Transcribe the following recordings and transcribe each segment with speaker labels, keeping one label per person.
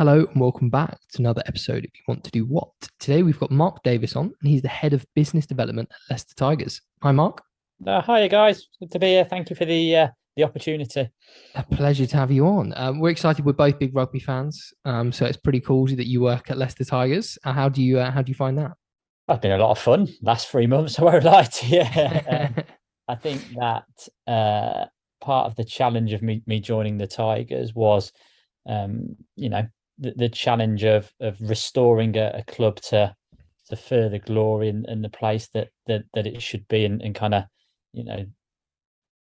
Speaker 1: Hello and welcome back to another episode of You Want to Do What. Today we've got Mark Davis on, and he's the head of business development at Leicester Tigers. Hi, Mark.
Speaker 2: Hi guys, good to be here. Thank you for the opportunity.
Speaker 1: A pleasure to have you on. We're excited. We're both big rugby fans, so it's pretty cool that you work at Leicester Tigers. How do you find that?
Speaker 2: It's been a lot of fun last 3 months. I won't lie to you. I think that part of the challenge of me joining the Tigers was, the challenge of restoring a club to further glory and the place that it should be and kind of you know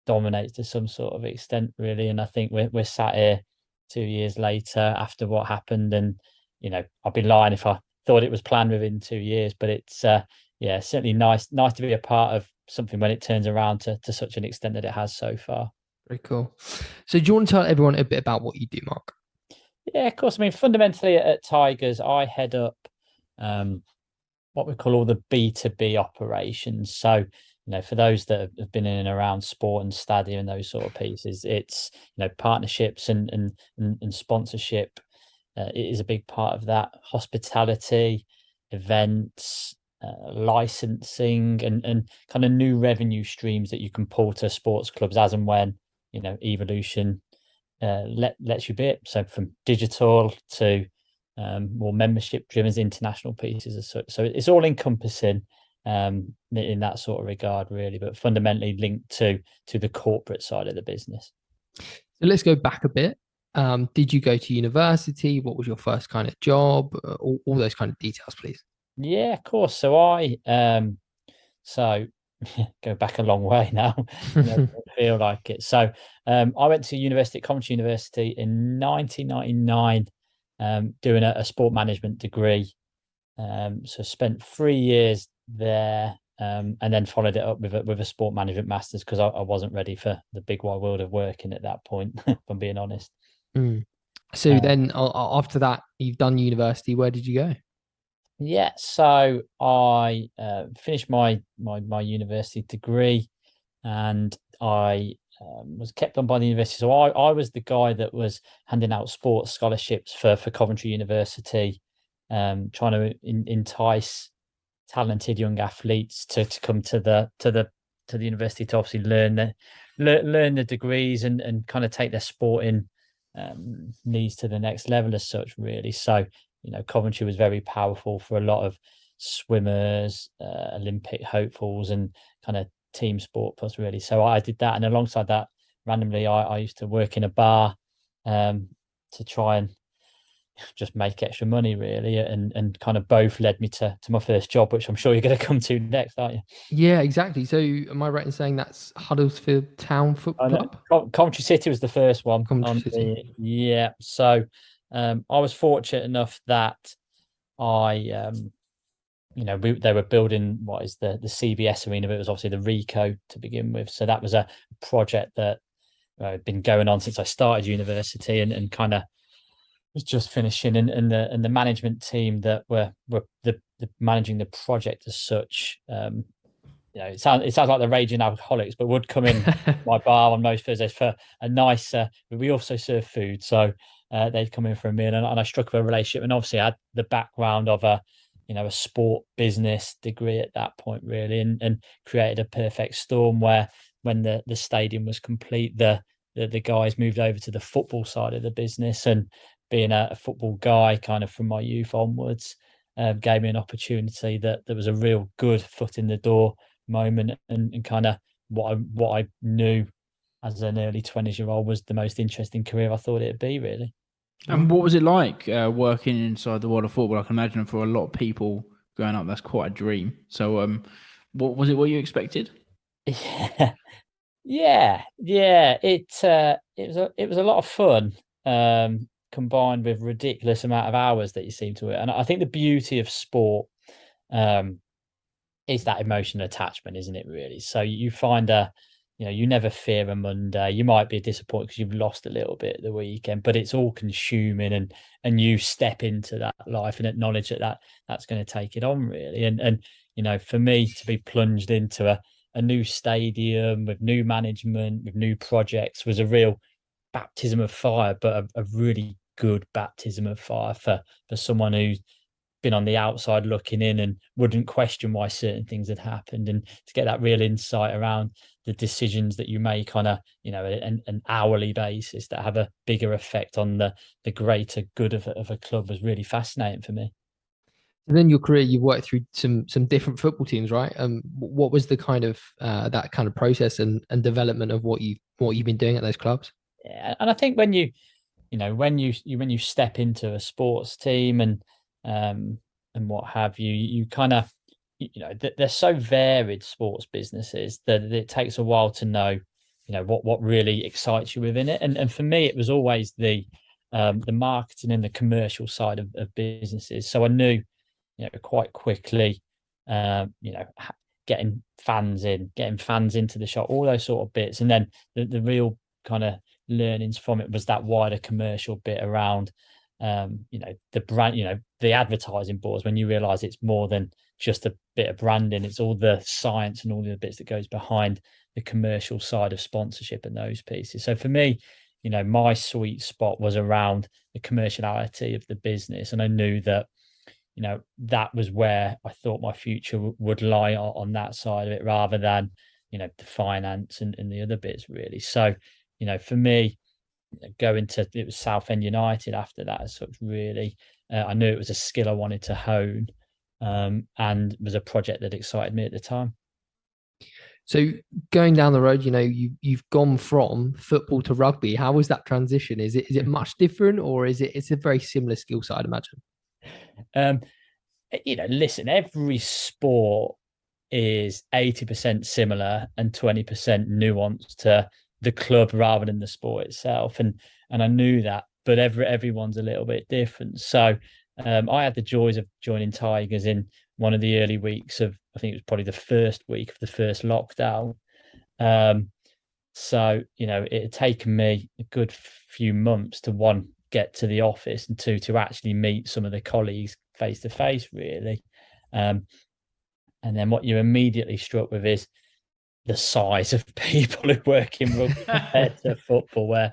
Speaker 2: dominates to some sort of extent really. And I think we're sat here 2 years later after what happened, and I'd be lying if I thought it was planned within 2 years. But it's yeah, certainly nice to be a part of something when it turns around to such an extent that it has so far.
Speaker 1: Very cool. So, do you want to tell everyone a bit about what you do, Mark?
Speaker 2: Yeah, of course. I mean, fundamentally at Tigers, I head up um, what we call all the B2B operations. So, for those that have been in and around sport and stadium and those sort of pieces, it's partnerships and sponsorship. It is a big part of that. Hospitality, events, licensing, and kind of new revenue streams that you can pull to sports clubs as and when evolution lets you be it. So from digital to more membership driven international pieces as such. So it's all encompassing in that sort of regard, really, but fundamentally linked to the corporate side of the business.
Speaker 1: So let's go back a bit. Did you go to university? What was your first kind of job? All those kind of details, please.
Speaker 2: Yeah, of course. So so go back a long way now. Feel like it. So I went to university at Coventry University in 1999, doing a sport management degree. So spent 3 years there, and then followed it up with a sport management masters because I wasn't ready for the big wide world of working at that point, if I'm being honest.
Speaker 1: Mm. So
Speaker 2: Uh,
Speaker 1: then after that, you've done university. Where did you go?
Speaker 2: yeah, so I finished my university degree, and I was kept on by the university. So I was the guy that was handing out sports scholarships for Coventry University, trying to entice talented young athletes to come to the university to obviously learn the degrees and kind of take their sporting needs to the next level as such, really. So Coventry was very powerful for a lot of swimmers, Olympic hopefuls, and kind of team sport plus, really. So I did that, and alongside that, randomly, I used to work in a bar to try and just make extra money, really, and kind of both led me to my first job, which I'm sure you're going to come to next, aren't you?
Speaker 1: Yeah, exactly. So am I right in saying that's Huddersfield Town Football
Speaker 2: I know
Speaker 1: Club?
Speaker 2: Coventry City was the first one
Speaker 1: Coventry
Speaker 2: on
Speaker 1: City.
Speaker 2: the yeah. So I was fortunate enough that I they were building what is the CBS arena, but it was obviously the Rico to begin with. So that was a project that had been going on since I started university, and kind of was just finishing, and the management team that were the managing the project as such. It sounds like the raging alcoholics, but would come in my bar on most Thursdays for a nice. We also serve food, so they'd come in for a meal, and I struck up a relationship. And obviously, I had the background of a sport business degree at that point, really, and created a perfect storm where when the stadium was complete, the guys moved over to the football side of the business, and being a football guy, kind of from my youth onwards, gave me an opportunity that there was a real good foot in the door moment, and kind of what I knew as an early 20s-year-old was the most interesting career I thought it'd be, really.
Speaker 3: And what was it like working inside the world of football? I can imagine for a lot of people growing up, that's quite a dream. So, what was it? What you expected?
Speaker 2: Yeah, yeah. It was a lot of fun, combined with ridiculous amount of hours that you seem to it. And I think the beauty of sport um, is that emotional attachment, isn't it? Really. So you find you never fear a Monday. You might be disappointed because you've lost a little bit at the weekend, but it's all consuming, and you step into that life and acknowledge that's going to take it on, really. And for me to be plunged into a new stadium with new management, with new projects, was a real baptism of fire, but a really good baptism of fire for someone who's been on the outside looking in and wouldn't question why certain things had happened, and to get that real insight around the decisions that you make on a, you know, an hourly basis that have a bigger effect on the greater good of a club was really fascinating for me.
Speaker 1: And then your career, you worked through some different football teams, right? What was the kind of that kind of process and development of what you've been doing at those clubs?
Speaker 2: Yeah, and I think when you know, when you step into a sports team and what have you, you kind of, you know, they're so varied, sports businesses, that it takes a while to know, you know, what really excites you within it. And for me, it was always the marketing and the commercial side of businesses. So I knew, you know, quite quickly, you know, getting fans into the shop, all those sort of bits. And then the real kind of learnings from it was that wider commercial bit around, you know, the brand, you know, the advertising boards, when you realize it's more than just a bit of branding, it's all the science and all the bits that goes behind the commercial side of sponsorship and those pieces. So for me, you know, my sweet spot was around the commerciality of the business. And I knew that, you know, that was where I thought my future would lie on that side of it, rather than, you know, the finance and the other bits really. So, you know, for me, going to, it was Southend United after that as such, really. I knew it was a skill I wanted to hone, and was a project that excited me at the time.
Speaker 1: So going down the road, you know, you've gone from football to rugby. How was that transition? Is it much different, or it's a very similar skill set, I'd imagine?
Speaker 2: You know, listen, every sport is 80% similar and 20% nuanced to the club rather than the sport itself. And I knew that, but everyone's a little bit different. So I had the joys of joining Tigers in one of the early weeks of, I think it was probably the first week of the first lockdown. So, you know, it had taken me a good few months to, one, get to the office, and two, to actually meet some of the colleagues face to face, really. And then what you're immediately struck with is the size of people who work in rugby compared to football, where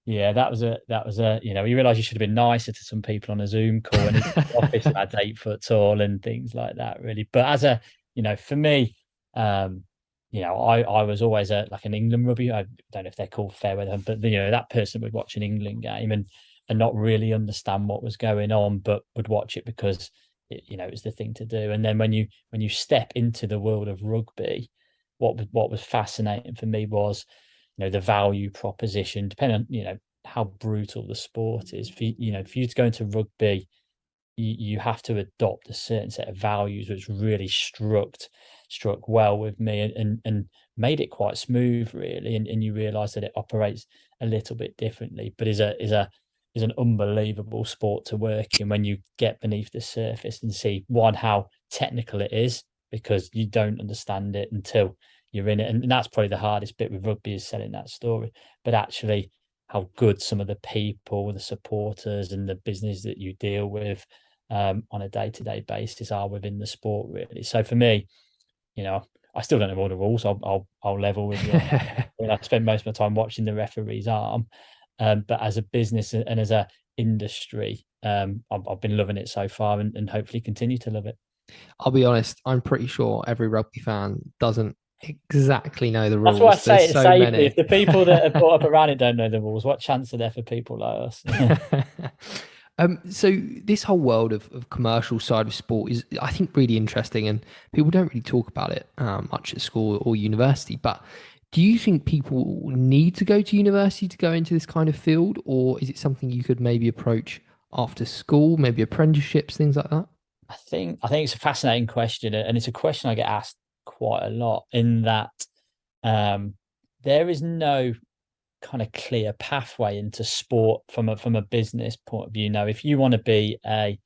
Speaker 2: yeah, that was a, you know, you realize you should have been nicer to some people on a Zoom call, and the office lads 8 foot tall and things like that, really. But as a, you know, for me, you know, I was always like an England rugby. I don't know if they're called fair weather, but you know, that person would watch an England game and not really understand what was going on, but would watch it because it, you know, it was the thing to do. And then when you step into the world of rugby, what was fascinating for me was, you know, the value proposition, depending on, you know, how brutal the sport is. For you to go into rugby, you have to adopt a certain set of values, which really struck well with me, and made it quite smooth, really. And you realise that it operates a little bit differently, but is an unbelievable sport to work in when you get beneath the surface and see, one, how technical it is, because you don't understand it until you're in it. And that's probably the hardest bit with rugby, is selling that story. But actually, how good some of the people, the supporters and the business that you deal with on a day-to-day basis are within the sport, really. So for me, you know, I still don't know all the rules. I'll level with you. I spend most of my time watching the referee's arm. But as a business and as a industry, I've been loving it so far, and hopefully continue to love it.
Speaker 1: I'll be honest, I'm pretty sure every rugby fan doesn't exactly know the rules.
Speaker 2: That's why I say
Speaker 1: There's
Speaker 2: it
Speaker 1: so
Speaker 2: safely.
Speaker 1: many.
Speaker 2: If the people that are brought up around it don't know the rules, what chance are there for people like us?
Speaker 1: So this whole world of commercial side of sport is, I think, really interesting, and people don't really talk about it much at school or university. But do you think people need to go to university to go into this kind of field, or is it something you could maybe approach after school, maybe apprenticeships, things like that?
Speaker 2: I think it's a fascinating question, and it's a question I get asked quite a lot, in that there is no kind of clear pathway into sport from a business point of view. Now, if you want to be a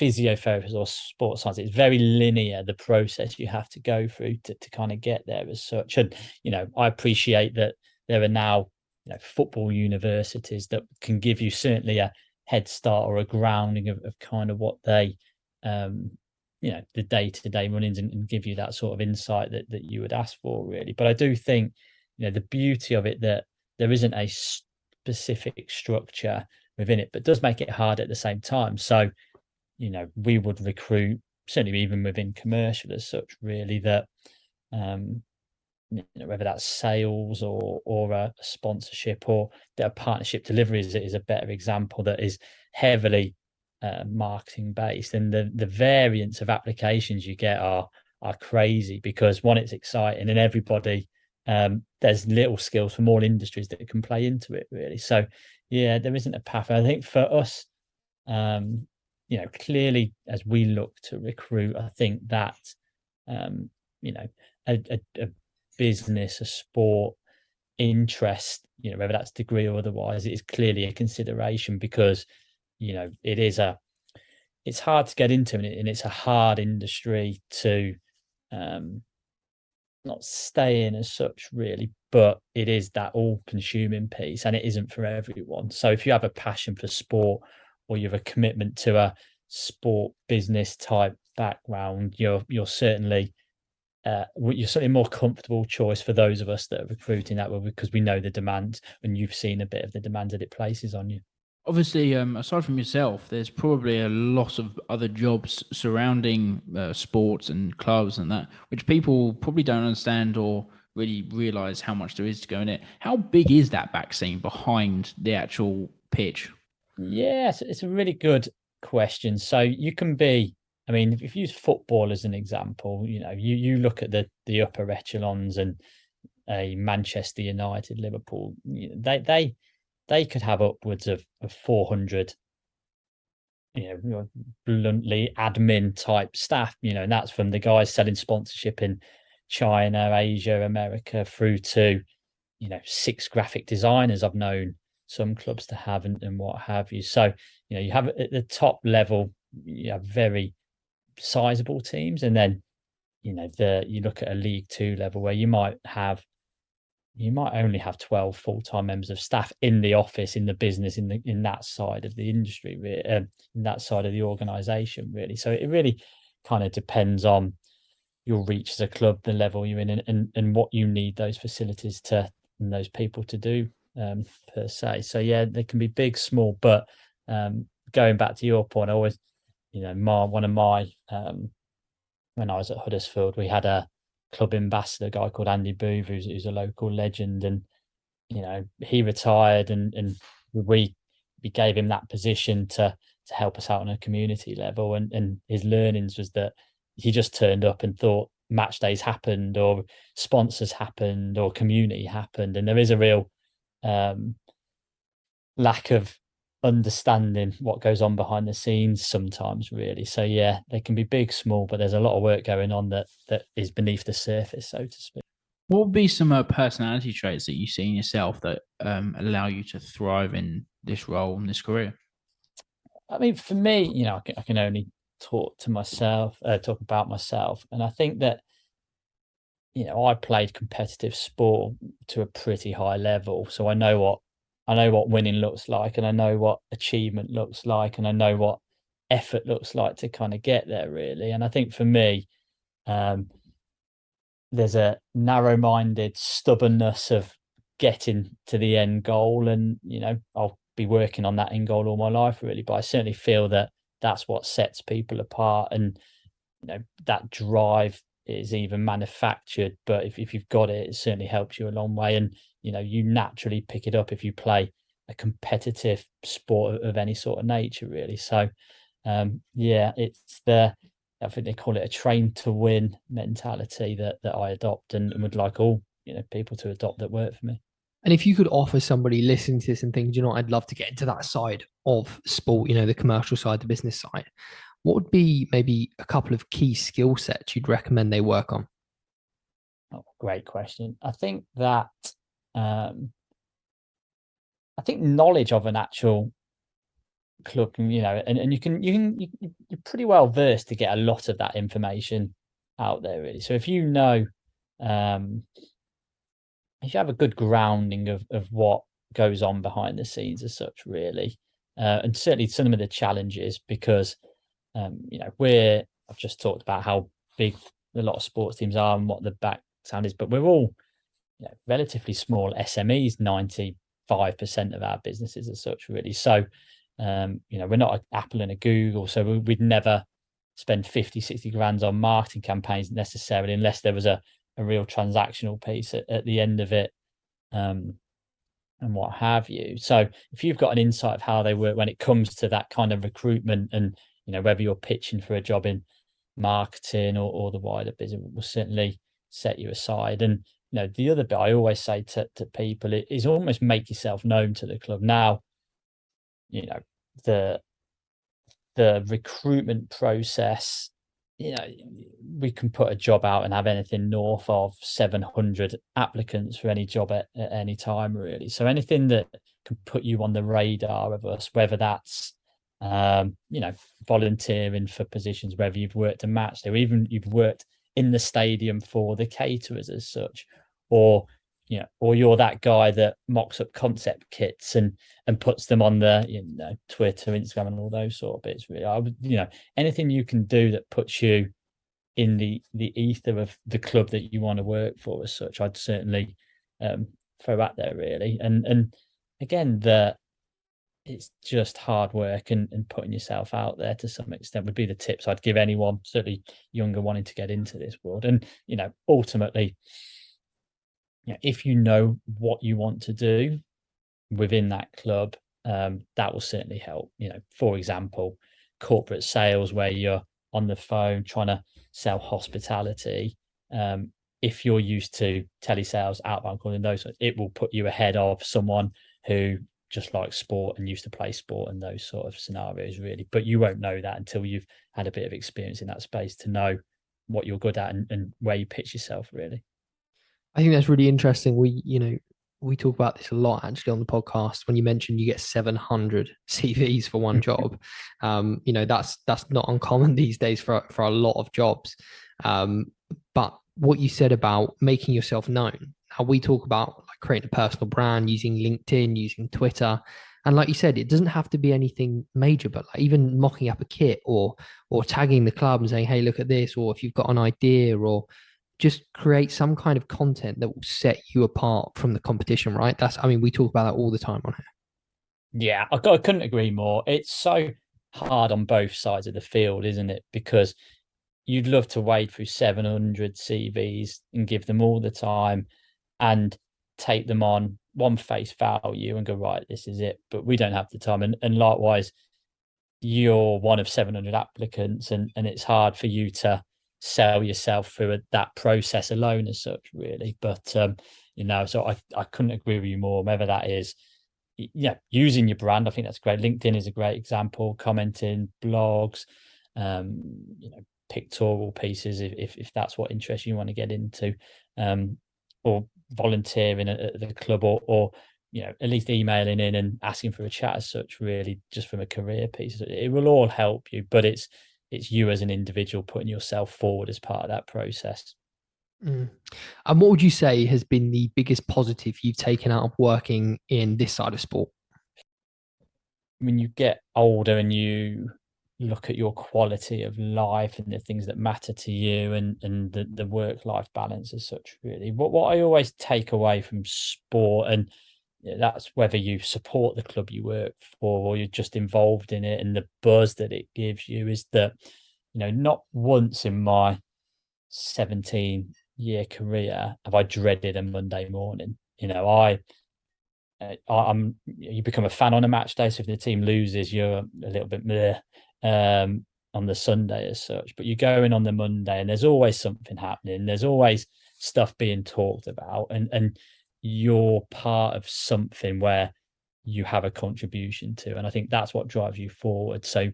Speaker 2: physiotherapist or sports science, it's very linear, the process you have to go through to kind of get there as such. And, you know, I appreciate that there are now, you know, football universities that can give you certainly a head start or a grounding of kind of what they, you know, the day-to-day run-ins, and give you that sort of insight that you would ask for, really. But I do think, you know, the beauty of it, that there isn't a specific structure within it, but does make it hard at the same time. So, you know, we would recruit, certainly even within commercial as such, really, that you know, whether that's sales or a sponsorship or a partnership delivery is a better example, that is heavily marketing based, and the variance of applications you get are crazy, because one, it's exciting, and everybody there's little skills from all industries that can play into it, really. So yeah, there isn't a path. I think for us, you know, clearly as we look to recruit, I think that you know, a business, a sport interest, you know, whether that's degree or otherwise, it is clearly a consideration, because, you know, it's hard to get into, and it's a hard industry to not stay in as such, really, but it is that all-consuming piece, and it isn't for everyone. So if you have a passion for sport, or you have a commitment to a sport business type background, you're certainly more comfortable choice for those of us that are recruiting that way, because we know the demand, and you've seen a bit of the demand that it places on you.
Speaker 3: Obviously, aside from yourself, there's probably a lot of other jobs surrounding sports and clubs and that, which people probably don't understand or really realize how much there is to go in it. How big is that back scene behind the actual pitch?
Speaker 2: Yes, it's a really good question. So you can be, I mean, if you use football as an example, you know, you look at the upper echelons, and a Manchester United, Liverpool, they could have upwards of 400, you know, bluntly admin type staff, you know, and that's from the guys selling sponsorship in China, Asia, America, through to, you know, 6 graphic designers I've known some clubs to have, and what have you. So, you know, you have at the top level, you have very sizable teams, and then, you know, you look at a League Two level where you might only have 12 full-time members of staff in the office, in the business, in that side of the industry, in that side of the organization, really. So it really kind of depends on your reach as a club, the level you're in, and what you need those facilities to, and those people to do, per se. So yeah, they can be big, small, but going back to your point, I always, you know, one of my when I was at Huddersfield, we had a club ambassador, a guy called Andy Booth, who's a local legend, and, you know, he retired, and we gave him that position to help us out on a community level, and his learnings was that he just turned up and thought match days happened, or sponsors happened, or community happened, and there is a real lack of understanding what goes on behind the scenes sometimes, really. So yeah, they can be big, small, but there's a lot of work going on that is beneath the surface, so to speak.
Speaker 3: What would be some personality traits that you see in yourself that allow you to thrive in this role and this career?
Speaker 2: I mean, for me, you know, I can only talk about myself, and I think that, you know, I played competitive sport to a pretty high level, so I know what winning looks like, and I know what achievement looks like, and I know what effort looks like to kind of get there, really. And I think for me, there's a narrow-minded stubbornness of getting to the end goal, and, you know, I'll be working on that end goal all my life, really. But I certainly feel that that's what sets people apart, and, you know, that drive is even manufactured, but if you've got it, it certainly helps you a long way. And, you know, you naturally pick it up if you play a competitive sport of any sort of nature, really. So yeah, I think they call it a train to win mentality that I adopt, and would like all, you know, people to adopt that work for me.
Speaker 1: And if you could offer somebody listening to this and thinking, you know, I'd love to get into that side of sport, you know, the commercial side, the business side, what would be maybe a couple of key skill sets you'd recommend they work on?
Speaker 2: Oh, great question. I think that I think knowledge of an actual club, you know, and you're pretty well versed to get a lot of that information out there, really. So if you know, if you have a good grounding of what goes on behind the scenes as such, really, and certainly some of the challenges, because you know, I've just talked about how big a lot of sports teams are and what the background is, but we're all, you know, relatively small SMEs, 90 5% of our businesses as such, really. So, we're not an Apple and a Google, so we'd never spend 50, 60 grand on marketing campaigns necessarily, unless there was a real transactional piece at the end of it, and what have you. So if you've got an insight of how they work when it comes to that kind of recruitment, and whether you're pitching for a job in marketing or the wider business, will certainly set you aside. And the other bit I always say to people is almost make yourself known to the club. Now, the recruitment process, we can put a job out and have anything north of 700 applicants for any job at any time, really. So anything that can put you on the radar of us, whether that's volunteering for positions, whether you've worked a match day, or even you've worked in the stadium for the caterers as such, or you're that guy that mocks up concept kits and puts them on the Twitter, Instagram, and all those sort of bits. Really, I would, anything you can do that puts you in the ether of the club that you want to work for as such, I'd certainly throw out there, really. And again, it's just hard work and putting yourself out there to some extent would be the tips I'd give anyone, certainly younger, wanting to get into this world. And ultimately, if you know what you want to do within that club, that will certainly help. For example, corporate sales, where you're on the phone trying to sell hospitality. If you're used to telesales, outbound calling, those, it will put you ahead of someone who just likes sport and used to play sport and those sort of scenarios, really. But you won't know that until you've had a bit of experience in that space to know what you're good at and where you pitch yourself, really.
Speaker 1: I think that's really interesting. We talk about this a lot actually on the podcast. When you mentioned you get 700 CVs for one job, that's not uncommon these days for a lot of jobs. But what you said about making yourself known, how we talk about like creating a personal brand, using LinkedIn, using Twitter. And like you said, it doesn't have to be anything major, but like even mocking up a kit or tagging the club and saying, hey, look at this, or if you've got an idea, or just create some kind of content that will set you apart from the competition, right? We talk about that all the time on here.
Speaker 2: Yeah, I couldn't agree more. It's so hard on both sides of the field, isn't it? Because you'd love to wade through 700 CVs and give them all the time and take them on one face value and go, right, this is it. But we don't have the time. And likewise, you're one of 700 applicants, and it's hard for you to sell yourself through that process alone as such, really. But so I couldn't agree with you more. Whether that is using your brand, I think that's great. LinkedIn is a great example. Commenting, blogs, pictorial pieces, if that's what interests you want to get into, or volunteering at the club, or at least emailing in and asking for a chat as such, really, just from a career piece. It will all help you, but it's you as an individual putting yourself forward as part of that process.
Speaker 1: And what would you say has been the biggest positive you've taken out of working in this side of sport?
Speaker 2: When you get older and you look at your quality of life and the things that matter to you, and the work-life balance as such, really. What I always take away from sport, and that's whether you support the club you work for or you're just involved in it, and the buzz that it gives you, is that not once in my 17-year career have I dreaded a Monday morning. I'm you become a fan on a match day, so if the team loses, you're a little bit meh on the Sunday as such. But you go in on the Monday and there's always something happening. There's always stuff being talked about, and you're part of something where you have a contribution to. And I think that's what drives you forward. So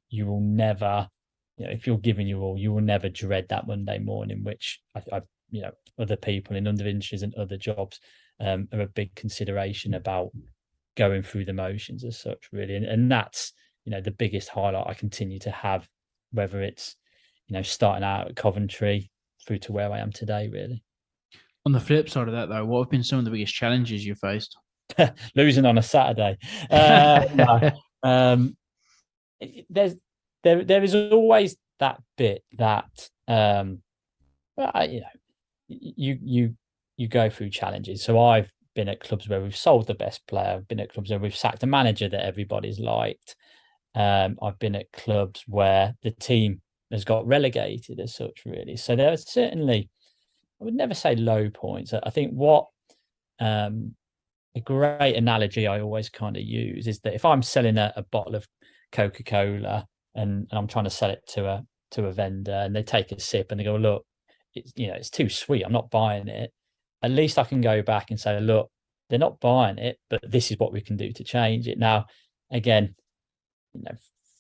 Speaker 2: you will never, if you're giving your all, you will never dread that Monday morning, which I other people in other industries and other jobs are a big consideration about going through the motions as such, really. And that's, the biggest highlight I continue to have, whether it's, starting out at Coventry through to where I am today, really.
Speaker 3: On the flip side of that, though, what have been some of the biggest challenges you faced?
Speaker 2: Losing on a Saturday. There is always that bit that you go through challenges. So I've been at clubs where we've sold the best player. I've been at clubs where we've sacked a manager that everybody's liked. I've been at clubs where the team has got relegated as such, really. So there are certainly, I would never say low points. I think what a great analogy I always kind of use is that if I'm selling a bottle of Coca-Cola and I'm trying to sell it to a vendor, and they take a sip and they go, look, it's too sweet, I'm not buying it. At least I can go back and say, look, they're not buying it, but this is what we can do to change it. Now, again,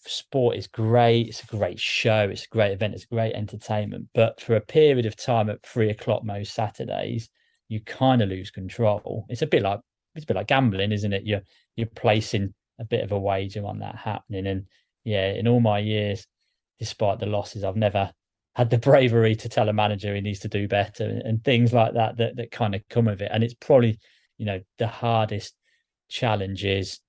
Speaker 2: sport is great. It's a great show. It's a great event. It's great entertainment. But for a period of time at 3:00 most Saturdays, you kind of lose control. It's a bit like gambling, isn't it? You're placing a bit of a wager on that happening. And yeah, in all my years, despite the losses, I've never had the bravery to tell a manager he needs to do better and things like that kind of come of it. And it's probably, the hardest challenge is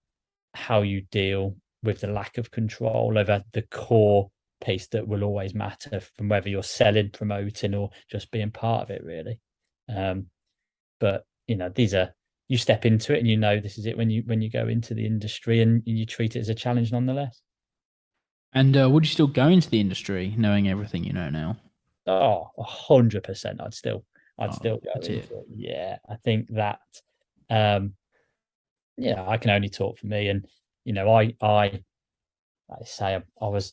Speaker 2: how you deal with the lack of control over the core piece that will always matter, from whether you're selling, promoting, or just being part of it, really. But these are, you step into it and this is it when you go into the industry, and you treat it as a challenge nonetheless.
Speaker 3: And would you still go into the industry knowing everything you know now?
Speaker 2: Oh, 100%. I'd still go into it. Yeah, I think that I can only talk for me, and I say I was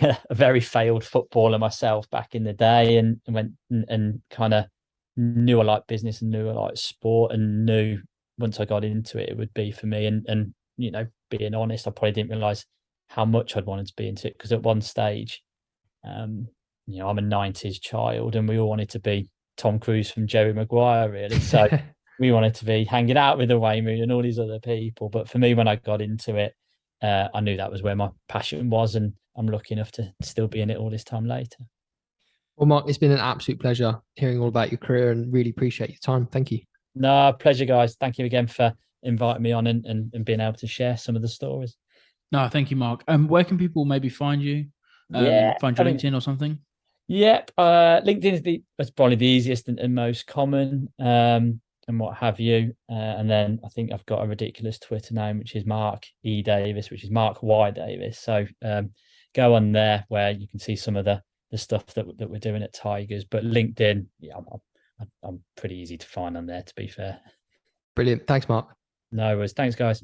Speaker 2: a very failed footballer myself back in the day, and went and kind of knew I liked business and knew I liked sport, and knew once I got into it, it would be for me. And being honest, I probably didn't realize how much I'd wanted to be into it, because at one stage, I'm a 90s child, and we all wanted to be Tom Cruise from Jerry Maguire, really. So we wanted to be hanging out with Wayne Rooney and all these other people. But for me, when I got into it, I knew that was where my passion was, and I'm lucky enough to still be in it all this time later.
Speaker 1: Well, Mark, it's been an absolute pleasure hearing all about your career, and really appreciate your time. Thank you.
Speaker 2: No, pleasure, guys. Thank you again for inviting me on and being able to share some of the stories.
Speaker 3: No, thank you, Mark. Where can people maybe find you? Find your LinkedIn or something?
Speaker 2: Yep. LinkedIn is probably the easiest and most common, and what have you. And then I think I've got a ridiculous Twitter name, which is Mark E. Davis, which is Mark Y. Davis. So go on there, where you can see some of the stuff that we're doing at Tigers. But LinkedIn, yeah, I'm pretty easy to find on there, to be fair.
Speaker 1: Brilliant. Thanks, Mark.
Speaker 2: No worries. Thanks, guys.